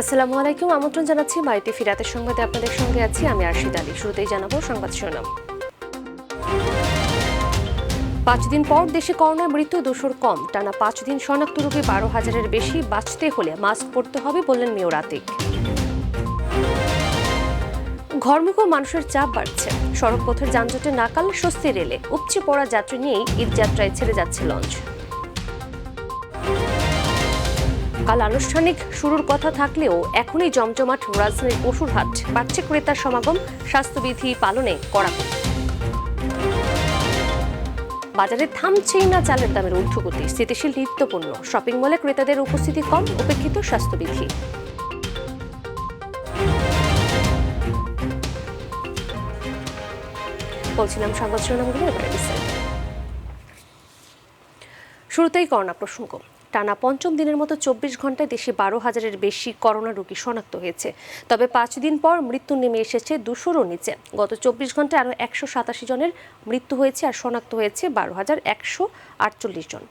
আসসালামু আলাইকুম, আমন্ত্রণ জানাচ্ছি মাইটিভি রাতের সংবাদে আপনাদের সঙ্গে আছি আমি আরশিদ আলী। শুরুতেই জানাবো সংবাদ শিরোনাম। 5 দিন পর দেশে করোনায় মৃত্যু 200-র কম। টানা 5 দিন শনাক্ত রোগী 12,000-এর বেশি। বাঁচতে হলে মাস্ক পরতে হবে বললেন মেয়র আতিক। ঘরমুখো মানুষের চাপ বাড়ছে। সড়কপথের যানজটে নাকাল, স্বস্তি রেলে। উপচে পড়া যাত্রী নিয়েই ঈদ যাত্রায় ছেড়ে যাচ্ছে লঞ্চ। কাল আনুষ্ঠানিক শুরুর কথা থাকলেও এখনই জমজমাট রাজধানীর পশুর হাট। বাড়ছে ক্রেতার সমাগম, স্বাস্থ্যবিধি পালনে কড়াকড়ি। বাজারে থামছেই না চালের দামের ঊর্ধ্বগতি। স্থিতিশীল নিত্যপণ্য। শপিং মলে ক্রেতাদের উপস্থিতি কম, উপেক্ষিত স্বাস্থ্যবিধি। বলছিলাম সংবাদ শিরোনামগুলো, এবারে বিস্তারিত। শুরুতেই করোনা প্রসঙ্গ। টানা 5ম দিনের মতো 24 ঘন্টায় দেশে 12,000-এর বেশি করোনা রোগী শনাক্ত হয়েছে। তবে 5 দিন পর মৃত্যু নেমে এসেছে 200-রও নিচে। গত 24 ঘন্টায় আরও 187 জনের মৃত্যু হয়েছে আর শনাক্ত হয়েছে 12,148 জন।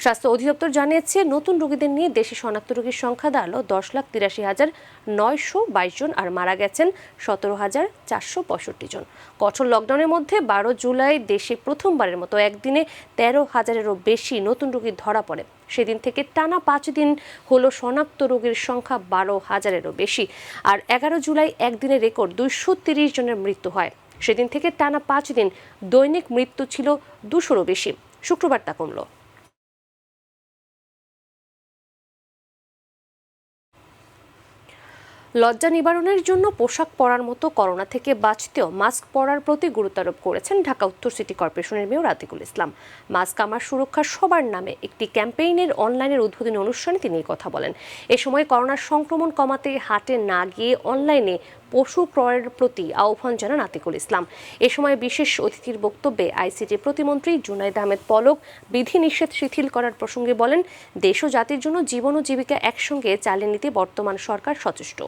স্বাস্থ্য অধিদপ্তর জানিয়েছে, নতুন রোগীদের নিয়ে দেশে শনাক্ত রোগীর সংখ্যা দাঁড়ালো 10,83,922 জন আর মারা গেছেন 17,465 জন। কঠোর লকডাউনের মধ্যে 12 জুলাই দেশে প্রথমবারের মতো একদিনে 13,000-এরও বেশি নতুন রোগী ধরা পড়ে। সেদিন থেকে টানা 5 দিন হলো শনাক্ত রোগীর সংখ্যা 12,000-এরও বেশি। আর 11 জুলাই একদিনে রেকর্ড 230 জনের মৃত্যু হয়। সেদিন থেকে টানা 5 দিন দৈনিক মৃত্যু ছিল 200-রও বেশি। শুক্রবার তা কমল। লজ্জা নিবারণের জন্য পোশাক পরার মতো করোনা থেকে বাঁচতেও মাস্ক পরার প্রতি গুরুত্ব আরোপ করেছেন ঢাকা উত্তর সিটি কর্পোরেশনের মেয়র আতিকুল ইসলাম। মাস্ক আমার সুরক্ষা সবার নামে একটি ক্যাম্পেইনের অনলাইনের উদ্বোধনী অনুষ্ঠানে তিনি এই কথা বলেন। এ সময় করোনার সংক্রমণ কমাতে হাটে না গিয়ে অনলাইনে পশু ক্রয়ের প্রতি আহ্বান জানান আতিকুল ইসলাম। এ সময় বিশেষ অতিথির বক্তব্যে আইসিটি প্রতিমন্ত্রী জুনাইদ আহমেদ পলক বিধিনিষেধ শিথিল করার প্রসঙ্গে বলেন, দেশ ও জাতির জন্য জীবন ও জীবিকা একসঙ্গে চালিয়ে নিতে বর্তমান সরকার সচেষ্ট।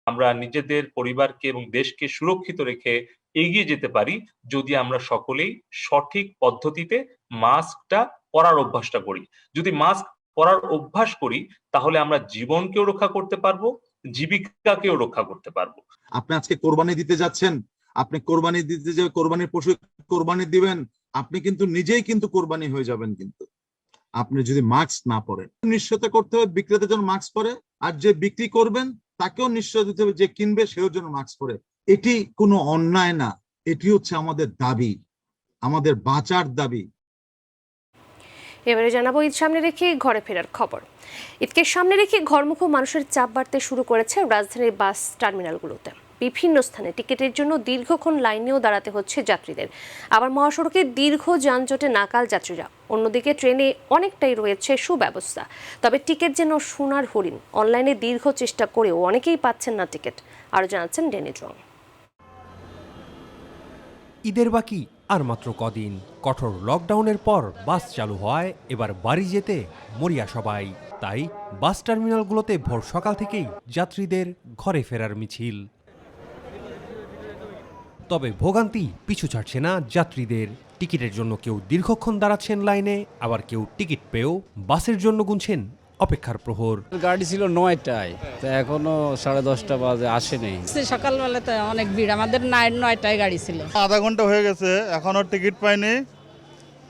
আমরা নিজেদের পরিবারকে এবং দেশকে সুরক্ষিত রেখে এগিয়ে যেতে পারি যদি আমরা সকলেই সঠিক পদ্ধতিতে মাস্কটা পরার অভ্যাসটা করি। যদি মাস্ক পরার অভ্যাস করি তাহলে আমরা জীবনকেও রক্ষা করতে পারবো, জীবিকাকেও রক্ষা করতে পারবো। আপনি আজকে কোরবানি দিতে যাচ্ছেন, আপনি কোরবানি দিতে যে কোরবানির পশু কোরবানি দিবেন, আপনি কিন্তু নিজেই কিন্তু কোরবানি হয়ে যাবেন। কিন্তু আপনি যদি মাস্ক না পরেন, নিশ্চয়তা করতে হবে বিক্রেতা যেন মাস্ক পরে, আর যে বিক্রি করবেন তাকেও নিশ্চয় দিতে হবে যে কিনবে সেও যেন মাস্ক পরে। এটি কোনো অন্যায় না, এটি হচ্ছে আমাদের দাবি, আমাদের বাঁচার দাবি। এবারে জানাবো ঈদ সামনে রেখে ঘরে ফেরার খবর। ঈদকে সামনে রেখে ঘরমুখো মানুষের চাপ বাড়তে শুরু করেছে রাজধানীর বাস টার্মিনালগুলোতে। বিভিন্ন স্থানে টিকিটের জন্য দীর্ঘক্ষণ লাইনেও দাঁড়াতে হচ্ছে যাত্রীদের। আবার মহাসড়কে দীর্ঘ যানজটে নাকাল যাত্রীরা। অন্যদিকে ট্রেনে অনেকটাই রয়েছে সুব্যবস্থা, তবে টিকিট যেন সোনার হরিণ। অনলাইনে দীর্ঘ চেষ্টা করেও অনেকেই পাচ্ছেন না টিকিট। আরও জানাচ্ছেন ডেনিজ রং। ঈদের বাকি আর মাত্র কদিন। কঠোর লকডাউনের পর বাস চালু হয়, এবার বাড়ি যেতে মরিয়া সবাই। তাই বাস টার্মিনালগুলোতে ভোর সকাল থেকেই যাত্রীদের ঘরে ফেরার মিছিল। তবে ভোগান্তি পিছু ছাড়ছে না যাত্রীদের। টিকিটের জন্য কেউ দীর্ঘক্ষণ দাঁড়াচ্ছেন লাইনে, আবার কেউ টিকিট পেয়েও বাসের জন্য গুনছেন অপেক্ষার প্রহর। গাড়ি ছিল 9টায়, তো এখনো 10:30 বাজে আসেনি। সকালবেলা তো অনেক ভিড়, আমাদের 9টায় গাড়ি ছিল। আধা ঘন্টা হয়ে গেছে, এখনো টিকিট পাইনি।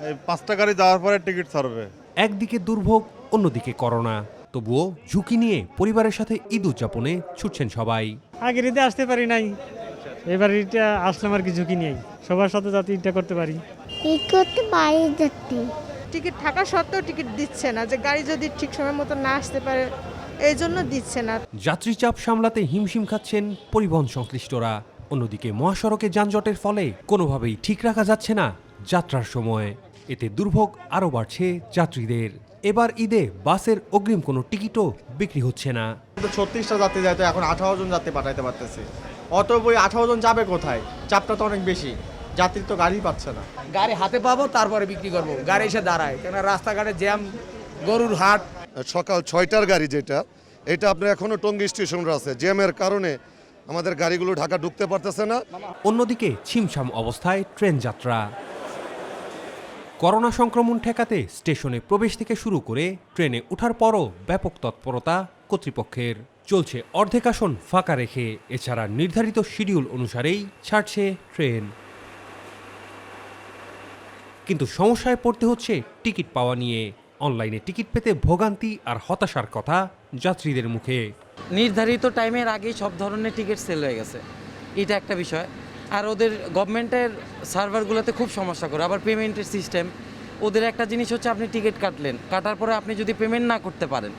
এই 5টা গাড়ি যাওয়ার পরে টিকিট ছাড়বে। একদিকে দুর্ভোগ, অন্যদিকে করোনা। তবুও ঝুঁকি নিয়ে পরিবারের সাথে ঈদ উদযাপনে ছুটছেন সবাই। আগের ঈদে আসতে পারি নাই, এবার ঈদটা আসলাম আর কি ঝুঁকি নিয়ে সবার সাথে যাতে ঈদটা করতে পারি। ঈদ করতে পারি যাতে টিকিট থাকা সত্ত্বেও টিকিট দিচ্ছে না, যে গাড়ি যদি ঠিক সময় মতো না আসতে পারে এই জন্য দিচ্ছে না। যাত্রী চাপ সামলাতে হিমশিম খাচ্ছেন পরিবহন সংশ্লিষ্টরা। অন্যদিকে মহাসড়কে যানজটের ফলে কোনোভাবেই ঠিক রাখা যাচ্ছে না যাত্রার সময়। এতে দুর্ভোগ আরও বাড়ছে যাত্রীদের। এবার ঈদে বাসের অগ্রিম কোনো টিকিটও বিক্রি হচ্ছে না। 36টা যাত্রী যায়, তো এখন 18 জন যাত্রী পাঠাইতে পারতেছি। অত বই 18 জন যাবে কোথায়? চাপটা তো অনেক বেশি, যাত্রী তো গাড়ি পাচ্ছে না। গাড়ি হাতে পাবো তারপরে বিক্রি করবো, গাড়ি এসে দাঁড়ায় কেন রাস্তাঘাটে জ্যাম, গরুর হাট। সকাল 6টার গাড়ি যেটা, এটা আপনার এখনো টঙ্গী স্টেশনে আছে। জ্যামের কারণে আমাদের গাড়িগুলো ঢাকা ঢুকতে পারতেছে না। অন্যদিকে ছিমছাম অবস্থায় ট্রেন যাত্রা। করোনা সংক্রমণ ঠেকাতে স্টেশনে প্রবেশ থেকে শুরু করে ট্রেনে ওঠার পরও ব্যাপক তৎপরতা কর্তৃপক্ষের। চলছে অর্ধেক আসন ফাঁকা রেখে, এছাড়া নির্ধারিত শিডিউল অনুসারেই ছাড়ছে ট্রেন। কিন্তু সমস্যায় পড়তে হচ্ছে টিকিট পাওয়া নিয়ে। অনলাইনে টিকিট পেতে ভোগান্তি আর হতাশার কথা যাত্রীদের মুখে। নির্ধারিত টাইমের আগেই সব ধরনের টিকিট সেল হয়ে গেছে, এটা একটা বিষয়। আর ওদের গভর্নমেন্টের সার্ভারগুলোতে খুব সমস্যা করে। আবার পেমেন্টের সিস্টেম, ওদের একটা জিনিস হচ্ছে আপনি টিকিট কাটার পরে আপনি যদি পেমেন্ট না করতে পারেন,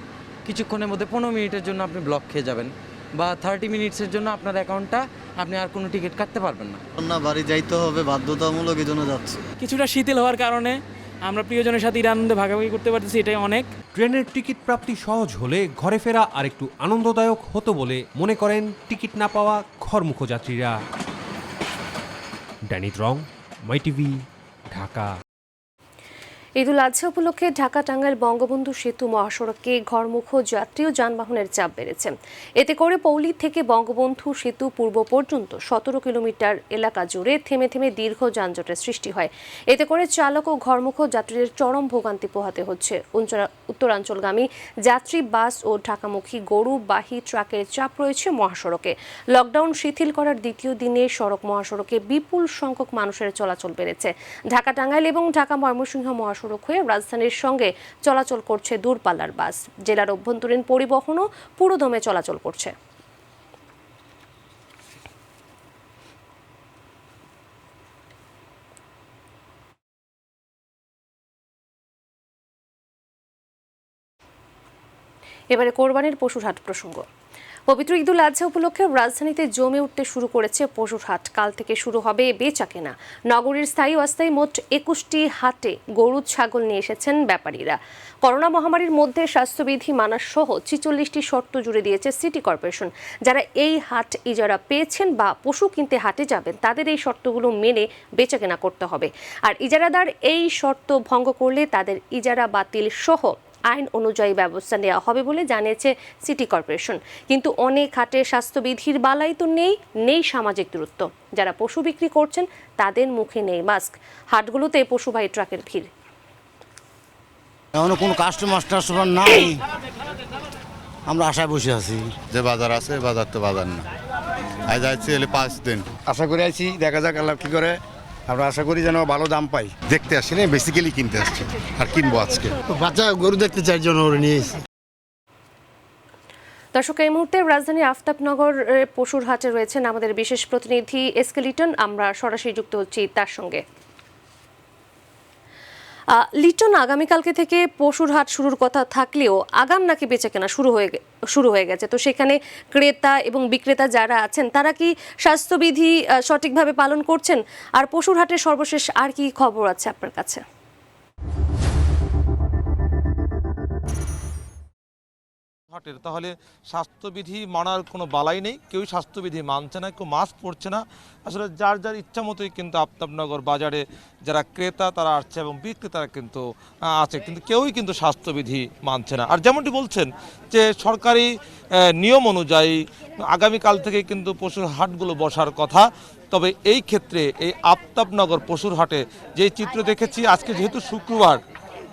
কিছুক্ষণের মধ্যে 15 মিনিটের জন্য আপনি ব্লক খেয়ে যাবেন, বা 30 মিনিটসের জন্য আপনার অ্যাকাউন্টটা আপনি আর কোনো টিকিট কাটতে পারবেন না। বাড়ি যাইতে হবে, বাধ্যতামূলক এই জন্য যাচ্ছে। কিছুটা শিথিল হওয়ার কারণে আমরা প্রিয়জনের সাথে আনন্দে ভাগাভাগি করতে পারতেছি, এটাই অনেক। ট্রেনের টিকিট প্রাপ্তি সহজ হলে ঘরে ফেরা আরেকটু আনন্দদায়ক হতো বলে মনে করেন টিকিট না পাওয়া ঘরমুখ যাত্রীরা। ড্যানি রং, মাই টিভি, ঢাকা। ঈদুল আজহা উপলক্ষে ঢাকা টাঙ্গাইল বঙ্গবন্ধু সেতু মহাসড়কে ঘরমুখ যাত্রী ও যানবাহনের চাপ বেড়েছে। এতে করে পৌলি থেকে বঙ্গবন্ধু সেতু পূর্ব পর্যন্ত 17 কিলোমিটার এলাকা জুড়ে থেমে থেমে দীর্ঘ যানজটের সৃষ্টি হয়। এতে করে চালক ও ঘরমুখ যাত্রীদের চরম ভোগান্তি পোহাতে হচ্ছে। উত্তরাঞ্চলগামী যাত্রী বাস ও ঢাকামুখী গরুবাহী ট্রাকের চাপ রয়েছে মহাসড়কে। লকডাউন শিথিল করার দ্বিতীয় দিনে মহাসড়কে বিপুল সংখ্যক মানুষের চলাচল বেড়েছে। ঢাকা টাঙ্গাইল এবং ঢাকা ময়মনসিংহ মহাসড়ক হয়ে রাজধানীর সঙ্গে চলাচল করছে দূরপাল্লার বাস। জেলার অভ্যন্তরীণ পরিবহনও পুরোদমে চলাচল করছে। এবারে কোরবানির পশুর হাট প্রসঙ্গ। পবিত্র ঈদুল আজহা উপলক্ষে রাজধানীতে জমে উঠতে শুরু করেছে পশুর হাট। কাল থেকে শুরু হবে বেচা কেনা। নগরীর স্থায়ী অস্থায়ী মোট 21টি হাটে গরু ছাগল নিয়ে এসেছেন ব্যাপারীরা। করোনা মহামারীর মধ্যে স্বাস্থ্যবিধি মানা সহ 46টি শর্ত জুড়ে দিয়েছে সিটি কর্পোরেশন। যারা এই হাট ইজারা পেয়েছেন বা পশু কিনতে হাটে যাবেন, তাদের এই শর্তগুলো মেনে বেচা কেনা করতে হবে। আর ইজারাদার এই শর্ত ভঙ্গ করলে তাদের ইজারা বাতিল সহ আইন অনুযায়ী ব্যবস্থা নেওয়া হবে বলে জানিয়েছে সিটি কর্পোরেশন। কিন্তু অনেক হাটে স্বাস্থ্যবিধির বালাই তো নেই সামাজিক দূরত্ব। যারা পশু বিক্রি করছেন তাদের মুখে নেই মাস্ক। হাটগুলোতে পশুবাহী ট্রাকের ভিড়। এখনো কোনো কাস্টমার নাই, আমরা আশায় বসে আছি। যে বাজার আছে বাজার তো বাজার না, আজ যাচ্ছি 5 দিন আশা করে আছি, দেখা যাক আল্লাহ কি করে। আমরা আশা করি যেন ভালো দাম পাই। দেখতে আসি না, বেসিক্যালি কিনতে আসছি আর কিনবো আজকে। বাচ্চা গরু দেখতে চাই জন্য ওরে নিয়ে এসেছি। দর্শক, এই মুহূর্তে রাজধানী আফতাবনগর পশুর হাটে রয়েছেন আমাদের বিশেষ প্রতিনিধি এসকে লিটন। আমরা সরাসরি যুক্ত হচ্ছি তার সঙ্গে। লিটন, আগামীকালকে থেকে পশুর হাট শুরুর কথা থাকলেও আগাম নাকি বেচাকেনা শুরু হয়ে গেছে, তো সেখানে ক্রেতা এবং বিক্রেতা যারা আছেন তারা কি স্বাস্থ্যবিধি সঠিকভাবে পালন করছেন? আর পশুর হাটের সর্বশেষ আর কি খবর আছে আপনার কাছে? হাটের তাহলে স্বাস্থ্যবিধি মানার কোনো বালাই নেই, কেউই স্বাস্থ্যবিধি মানছে না, কেউ মাস্ক পরছে না। আসলে যার যার ইচ্ছা মতোই কিন্তু আফতাবনগর বাজারে যারা ক্রেতা তারা আসছে এবং বিক্রেতারা কিন্তু আছে, কিন্তু কেউই কিন্তু স্বাস্থ্যবিধি মানছে না। আর যেমনটি বলছেন যে সরকারি নিয়ম অনুযায়ী আগামীকাল থেকে কিন্তু পশুর হাটগুলো বসার কথা। তবে এই ক্ষেত্রে এই আফতাবনগর পশুর হাটে যে চিত্র দেখেছি, আজকে যেহেতু শুক্রবার,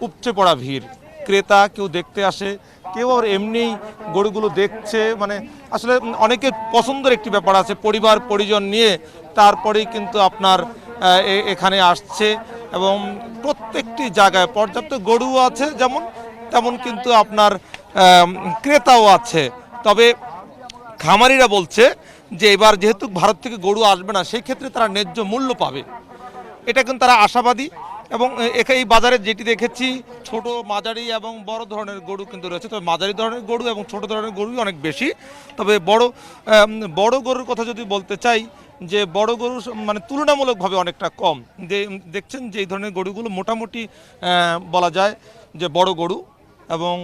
উপচে পড়া ভিড়। ক্রেতা কেউ দেখতে আসে, কেউ আর এমনি গরুগুলো দেখছে। মানে আসলে অনেকের পছন্দের একটি ব্যাপার আছে, পরিবার পরিজন নিয়ে তারপরেই কিন্তু আপনার এখানে আসছে। এবং প্রত্যেকটি জায়গায় পর্যাপ্ত গরু আছে যেমন, তেমন কিন্তু আপনার ক্রেতাও আছে। তবে খামারিরা বলছে যে এবার যেহেতু ভারত থেকে গরু আসবে না, সেই ক্ষেত্রে তারা ন্যায্য মূল্য পাবে, এটা কিন্তু তারা আশাবাদী। এবং এই বাজারে যেটি দেখেছি, ছোট মাঝারি এবং বড় ধরনের গরু কিন্তু রয়েছে। তবে মাঝারি ধরনের গরু এবং ছোট ধরনের গরুই অনেক বেশি। তবে বড় গরুর কথা যদি বলতে চাই, যে বড় গরু মানে তুলনামূলকভাবে অনেকটা কম। যে দেখছেন যে এই ধরনের গরুগুলো মোটামুটি বলা যায় যে বড় গরু, এবং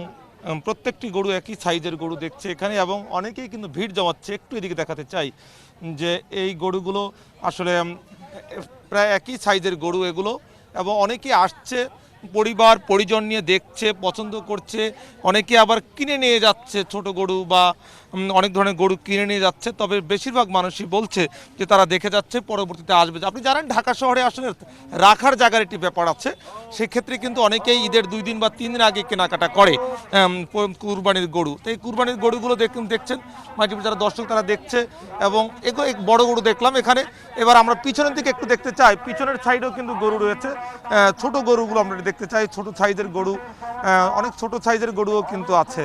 প্রত্যেকটি গরু একই সাইজের গরু দেখছে এখানে। এবং অনেকেই কিন্তু ভিড় জমাচ্ছে। একটু এদিকে দেখাতে চাই যে এই গরুগুলো আসলে প্রায় একই সাইজের গরু এগুলো, এবং অনেকে আসছে পরিবার পরিজন নিয়ে দেখছে, পছন্দ করছে। অনেকে আবার কিনে নিয়ে যাচ্ছে ছোট গরু বা অনেক ধরনের গরু কিনে নিয়ে যাচ্ছে, তবে বেশিরভাগ মানুষই বলছে যে তারা দেখে যাচ্ছে, পরবর্তীতে আসবে। আপনি জানেন ঢাকা শহরে আসলে রাখার জায়গার একটি ব্যাপার আছে, সেক্ষেত্রে কিন্তু অনেকেই ঈদের 2 দিন বা 3 দিন আগে কেনাকাটা করে কুরবানির গরু। তো এই কুরবানির গরুগুলো দেখছেন মাল্টিপল যারা দর্শক তারা দেখছে, এবং এগুলো বড় গরু দেখলাম এখানে। এবার আমরা পিছনের দিকে একটু দেখতে চাই, পিছনের সাইডেও কিন্তু গরু রয়েছে, ছোট গরুগুলো আমরা দেখতে চাই, ছোট সাইজের গরু, অনেক ছোট সাইজের গরুও কিন্তু আছে।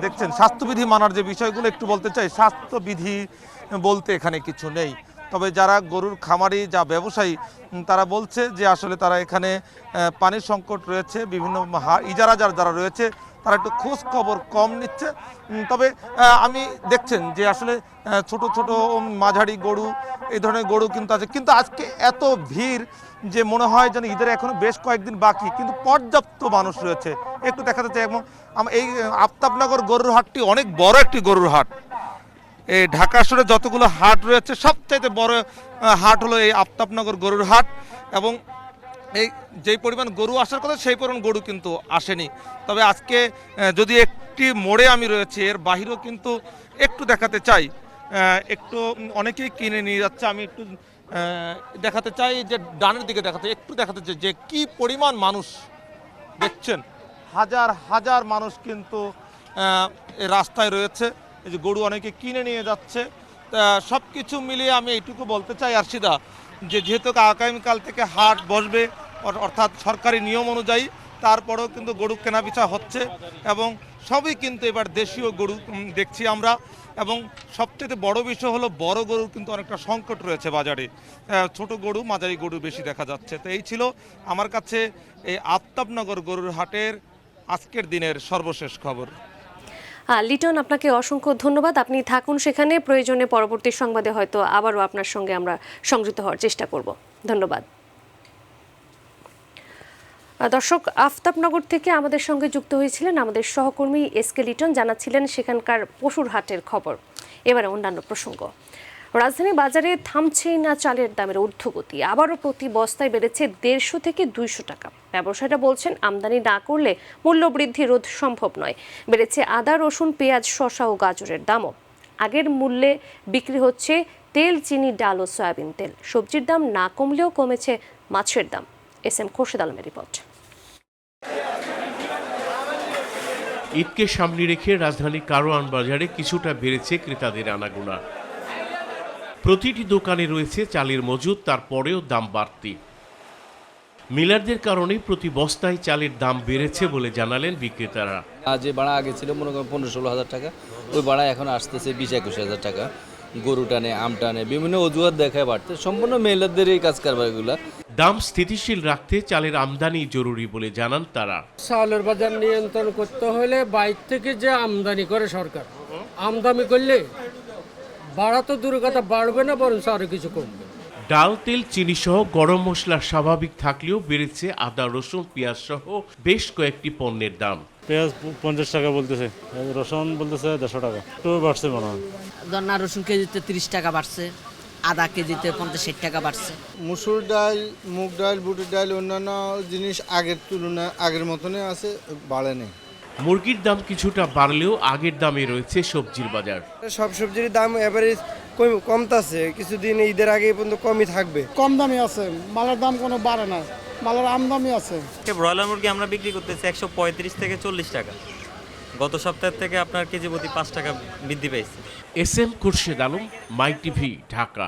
দেখছেন স্বাস্থ্যবিধি মানার যে বিষয়গুলো একটু বলতে চাই, স্বাস্থ্যবিধি বলতে এখানে কিছু নেই। তবে যারা গরুর খামারি যা ব্যবসায়ী তারা বলছে যে আসলে তারা এখানে পানির সংকট রয়েছে, বিভিন্ন ইজারা যারা রয়েছে তারা একটু খোঁজ খবর কম নিচ্ছে। তবে আমি দেখছেন যে আসলে ছোট ছোট মাঝারি গরু এই ধরনের গরু কিন্তু আছে, কিন্তু আজকে এত ভিড় যে মনে হয় যেন ঈদের এখনো বেশ কয়েকদিন বাকি, কিন্তু পর্যাপ্ত মানুষ রয়েছে। একটু দেখাতে চাই, এবং এই আফতাবনগর গরুর হাটটি অনেক বড় একটি গরুর হাট। এই ঢাকা শহরে যতগুলো হাট রয়েছে সবচাইতে বড় হাট হলো এই আফতাবনগর গরুর হাট, এবং এই যেই পরিমাণ গরু আসার কথা সেই পরিমাণ গরু কিন্তু আসেনি। তবে আজকে যদি একটি মোড়ে আমি রয়েছি, এর বাহিরেও কিন্তু একটু দেখাতে চাই, একটু অনেকেই কিনে নিয়ে যাচ্ছে। আমি একটু দেখাতে চাই যে ডানের দিকে একটু দেখাতে চাই যে কি পরিমাণ মানুষ দেখছেন, হাজার হাজার মানুষ কিন্তু রাস্তায় রয়েছে। এই যে গরু অনেকে কিনে নিয়ে যাচ্ছে। সব কিছু মিলিয়ে আমি এইটুকু বলতে চাই আরশিদা, যে যেহেতু আগামীকাল থেকে হাট বসবে, অর্থাৎ সরকারি নিয়ম অনুযায়ী, তারপরেও কিন্তু গরু কেনাবেচা হচ্ছে, এবং সবই কিন্তু এবার দেশীয় গরু দেখছি আমরা। এবং সবচেয়ে বড় বিষয় হলো বড় গরুর কিন্তু অনেকটা সংকট রয়েছে বাজারে, ছোট গরু মাঝারি গরু বেশি দেখা যাচ্ছে। তো এই ছিল আমার কাছে এই আফতাবনগর গরুর হাটের আজকের দিনের সর্বশেষ খবর। লিটন, আপনাকে অসংখ্য ধন্যবাদ। আপনি থাকুন সেখানে, প্রয়োজনে পরবর্তী সংবাদে হয়তো আবারও আপনার সঙ্গে আমরা সংযুক্ত হওয়ার চেষ্টা করব। ধন্যবাদ। দর্শক, আফতাবনগর থেকে আমাদের সঙ্গে যুক্ত হয়েছিলেন আমাদের সহকর্মী এসকে লিটন, জানাচ্ছিলেন সেখানকার পশুর হাটের খবর। এবারে অন্যান্য প্রসঙ্গ। রাজধানী বাজারে থামছেই না চালের দামের ঊর্ধ্বগতি, আবারও প্রতি বস্তায় বেড়েছে 150 থেকে 200 টাকা। ব্যবসায়ীরা বলছেন আমদানি না করলে মূল্য বৃদ্ধি রোধ সম্ভব নয়। বেড়েছে আদা, রসুন, পেঁয়াজ, শসা ও গাজরের দামও। আগের মূল্যে বিক্রি হচ্ছে তেল, চিনি, ডাল ও সয়াবিন তেল। সবজির দাম না কমলেও কমেছে মাছের দাম। এস.এম. খোরশেদ আলমের রিপোর্ট। ঈদকে সামনে রেখে রাজধানীর কারওয়ান বাজারে কিছুটা বেড়েছে ক্রেতাদের আনাগোনা। প্রতিটি দোকানে রয়েছে চালের মজুদ, তারপরেও দাম বাড়তি। মিলারদের কারণে প্রতি বস্তায় চালের দাম বেড়েছে বলে জানালেন বিক্রেতারা। যে ভাড়া আগে ছিল মনে করেন 15-16 হাজার টাকা, ওই ভাড়া এখন আসতেছে 20-21 হাজার টাকা। গরু টানে, আম টানে, বিভিন্ন অজুহাত দেখায় বাড়তে, সম্পূর্ণ মেলারদের এই কাজ কারবারগুলা। দাম স্থিতিশীল রাখতে চালের আমদানি জরুরি বলে জানান তারা। চালের বাজার নিয়ন্ত্রণ করতে হলে বাইরে থেকে যে আমদানি করে সরকার, আমদানি করলে বাড়া তো দূর কথা, বাড়বে না বরং আরো কিছু কমবে। ডাল, তেল, চিনি সহ গরম মশলা স্বাভাবিক থাকলেও বেড়েছে আদা, রসুন, পেঁয়াজ সহ বেশ কয়েকটি পণ্যের দাম। পেঁয়াজ 50 টাকা বলতেছে, রসুন বলতেছে 150 টাকা, একটু বাড়ছে মনে হয়। ধন্না রসুন কেজিতে 30 টাকা বাড়ছে, আদা কেজিতে 50-60 টাকা বাড়ছে। মুসুর ডাল, মুগ ডাল, বুটের ডাল, অন্যান্য জিনিস আগের তুলনায় আগের মতনই আছে, বাড়ে নেই। মুরগির দাম কিছুটা বাড়লেও আগের দামে রয়েছে সবজির বাজার। সব সবজির দাম এভারেজ কমতাছে, কিছুদিন ঈদের আগে পর্যন্ত কমই থাকবে। কম দামি আছে, মালের দাম কোনো বাড়ে না, মালের আমদামি আছে। ব্রয়লার মুরগি আমরা বিক্রি করতেছি 135 থেকে 40 টাকা। গত সপ্তাহ থেকে আপনার কেজি প্রতি 5 টাকা বৃদ্ধি পেয়েছে। এস.এম. খোরশেদ আলম, মাই টিভি, ঢাকা।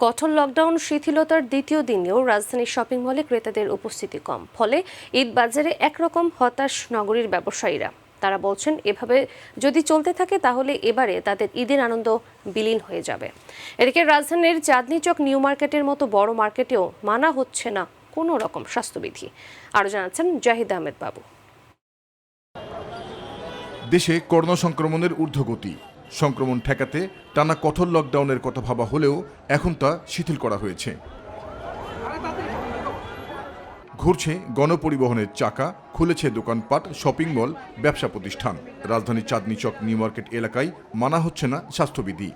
কঠোর লকডাউন শিথিলতার দ্বিতীয় দিনেও রাজধানীর শপিং মলে ক্রেতাদের উপস্থিতি কম, ফলে ঈদ বাজারে একরকম হতাশ নগরীর ব্যবসায়ীরা। তারা বলছেন এভাবে যদি চলতে থাকে তাহলে এবারে তাদের ঈদের আনন্দ বিলীন হয়ে যাবে। এদিকে রাজধানীর চাঁদনী চক, নিউ মার্কেটের মতো বড় মার্কেটেও মানা হচ্ছে না কোনো রকম স্বাস্থ্যবিধি। আরও জানাচ্ছেন জাহিদ আহমেদ বাবু। দেশে করোনা সংক্রমণের ঊর্ধ্বগতি, সংক্রমণ ঠেকাতে টানা কঠোর লকডাউনের কথা ভাবা হলেও এখন তা শিথিল করা হয়েছে। ঘুরছে গণপরিবহনের চাকা, খুলেছে দোকানপাট, শপিং মল, ব্যবসা প্রতিষ্ঠান। রাজধানীর চাঁদনী চক, নিউ মার্কেট এলাকায় মানা হচ্ছে না স্বাস্থ্যবিধি।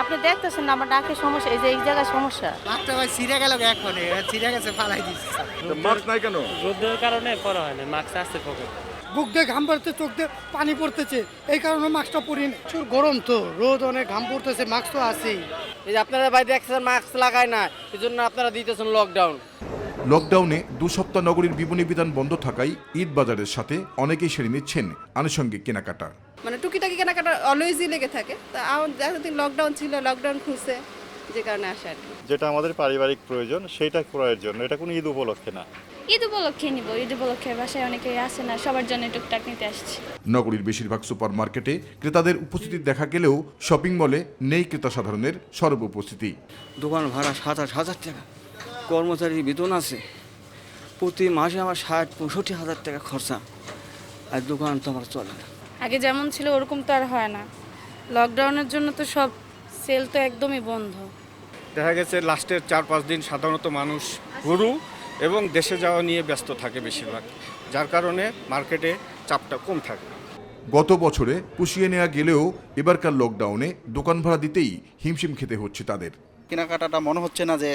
আপনি দেখতেছেন না আমার ডাকের সমস্যা, এই যে এই জায়গায় সমস্যা। মাত্র ভাই ছিঁড়ে গেল, এখনই ছিঁড়ে গেছে, ফালাই দিচ্ছে। মাস্ক নাই কেন? রোদের কারণে পরা হয় না, মাস্ক আছে পকেটে। বুক দিয়ে ঘাম পড়তে, চোখ দিয়ে পানি পড়তেছে, এই কারণে মাস্কটা পরি না। প্রচুর গরম তো, রোদ অনেক, ঘাম পড়তেছে, মাস্ক তো আছেই। এই যে আপনারা বাইরে দেখছেন মাস্ক লাগায় না, এই জন্য আপনারা দিতেছেন লকডাউন। লকডাউনে 2 সপ্তাহ নগরীর বিপণী বিধান বন্ধ থাকায় ঈদ বাজারের সাথে অনেকেই সেরে নিচ্ছেন আনুষঙ্গিক কেনাকাটা। মানে টুকিটাকি কেনাকাটা অলওয়েজই লেগে থাকে। তা এতদিন লকডাউন ছিল, লকডাউন খুলছে, যে কারণে আসে আর কি। যেটা আমাদের পারিবারিক প্রয়োজন সেটা করার জন্য, এটা কোনো ঈদ উপলক্ষে না। ঈদ উপলক্ষে নিব, ঈদ উপলক্ষে বাসায় অনেকেই আসে না, সবার জন্য টুকটাক নিতে আসছি। নগরীর বেশিরভাগ সুপার মার্কেটে ক্রেতাদের উপস্থিতি দেখা গেলেও শপিং মলে নেই ক্রেতা সাধারণের সর্ব উপস্থিতি। দোকান ভাড়া 27,000 টাকা, কর্মচারী বেতন আছে, প্রতি মাসে আমার 60-65 টাকা খরচা, আর দোকান তো আমার চলে না। আগে যেমন ছিল ওরকম তো আর হয় না, লকডাউনের জন্য তো সব সেল তো একদমই বন্ধ। দেখা গেছে লাস্টের 4-5 দিন সাধারণত মানুষ গরু এবং দেশে যাওয়া নিয়ে ব্যস্ত থাকে বেশিরভাগ, যার কারণে মার্কেটে চাপটা কম থাকে। গত বছরে পুষিয়ে নেওয়া গেলেও এবারকার লকডাউনে দোকান ভাড়া দিতেই হিমশিম খেতে হচ্ছে তাদের। কেনাকাটাটা মনে হচ্ছে না যে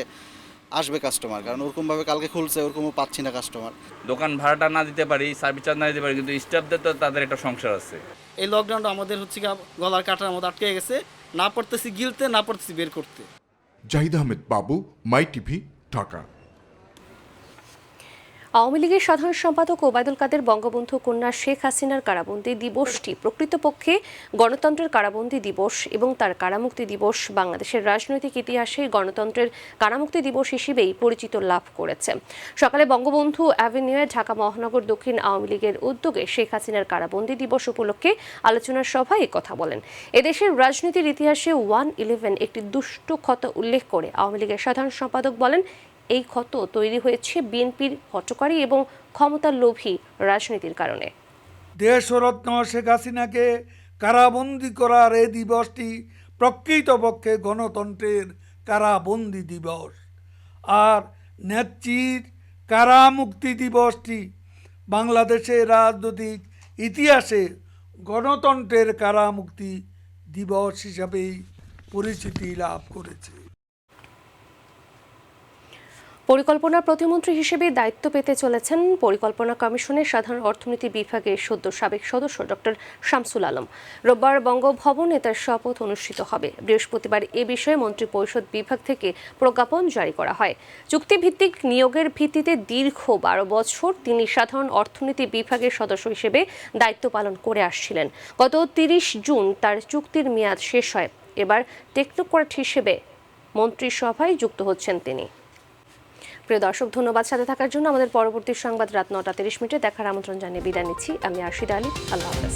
আসবে কাস্টমার, কারণ ওরকমভাবে কালকে খুলছে, ওরকমও পাচ্ছি না কাস্টমার। দোকান ভাড়াটা না দিতে পারি, সার্ভিস চার্জ না দিতে পারি, কিন্তু স্টাফদের তো তাদের একটা সংসার আছে। এই লকডাউনটা আমাদের হচ্ছে গলার কাটার মতো আটকে গেছে, না পারতেছি গিলতে, না পারতেছি বের করতে। জাহিদ আহমেদ বাবু, মাই টিভি, ঢাকা। আওয়ামী লীগের সাধারণ সম্পাদক ওবায়দুল কাদের বঙ্গবন্ধু কন্যা শেখ হাসিনার কারাবন্দী দিবসটি প্রকৃতপক্ষে গণতন্ত্রের কারাবন্দী দিবস এবং তার কারামুক্তি দিবস বাংলাদেশের রাজনৈতিক ইতিহাসে গণতন্ত্রের কারামুক্তি দিবস হিসেবেই পরিচিত লাভ করেছে। সকালে বঙ্গবন্ধু অ্যাভিনিউয়ে ঢাকা মহানগর দক্ষিণ আওয়ামী লীগের উদ্যোগে শেখ হাসিনার কারাবন্দী দিবস উপলক্ষে আলোচনার সভায় কথা বলেন। এদেশের রাজনীতির ইতিহাসে 1/11 একটি দুষ্ট ক্ষত উল্লেখ করে আওয়ামী লীগের সাধারণ সম্পাদক বলেন, এই ক্ষত তৈরি হয়েছে বিএনপির হটকারী এবং ক্ষমতার লোভী রাজনীতির কারণে। দেশরত্ন শেখ হাসিনাকে কারাবন্দী করার এই দিবসটি প্রকৃতপক্ষে গণতন্ত্রের কারাবন্দী দিবস, আর নেত্রীর কারামুক্তি দিবসটি বাংলাদেশের রাজনৈতিক ইতিহাসে গণতন্ত্রের কারামুক্তি দিবস হিসাবেই পরিচিতি লাভ করেছে। পরিকল্পনা প্রতিমন্ত্রী হিসেবে দায়িত্ব পেতে চলেছেন পরিকল্পনা কমিশনের সাধারণ অর্থনীতি বিভাগের সাবেক সদস্য ডক্টর শামসুল আলম। রোববার বঙ্গভবনে তার শপথ অনুষ্ঠিত হবে। বৃহস্পতিবার এ বিষয়ে মন্ত্রিপরিষদ বিভাগ থেকে প্রজ্ঞাপন জারি করা হয়। চুক্তিভিত্তিক নিয়োগের ভিত্তিতে দীর্ঘ 12 বছর তিনি সাধারণ অর্থনীতি বিভাগের সদস্য হিসেবে দায়িত্ব পালন করে আসছিলেন। গত 30 জুন তার চুক্তির মেয়াদ শেষ হয়। এবার টেকনোক্র্যাট হিসেবে মন্ত্রিসভায় যুক্ত হচ্ছেন তিনি। প্রিয় দর্শক, ধন্যবাদ সাথে থাকার জন্য। আমাদের পরবর্তী সংবাদ রাত 9টা 30 মিনিটে দেখার আমন্ত্রণ জানিয়ে বিদায় নিচ্ছি। আমি আরশিদা আলী। আল্লাহ হাফেজ।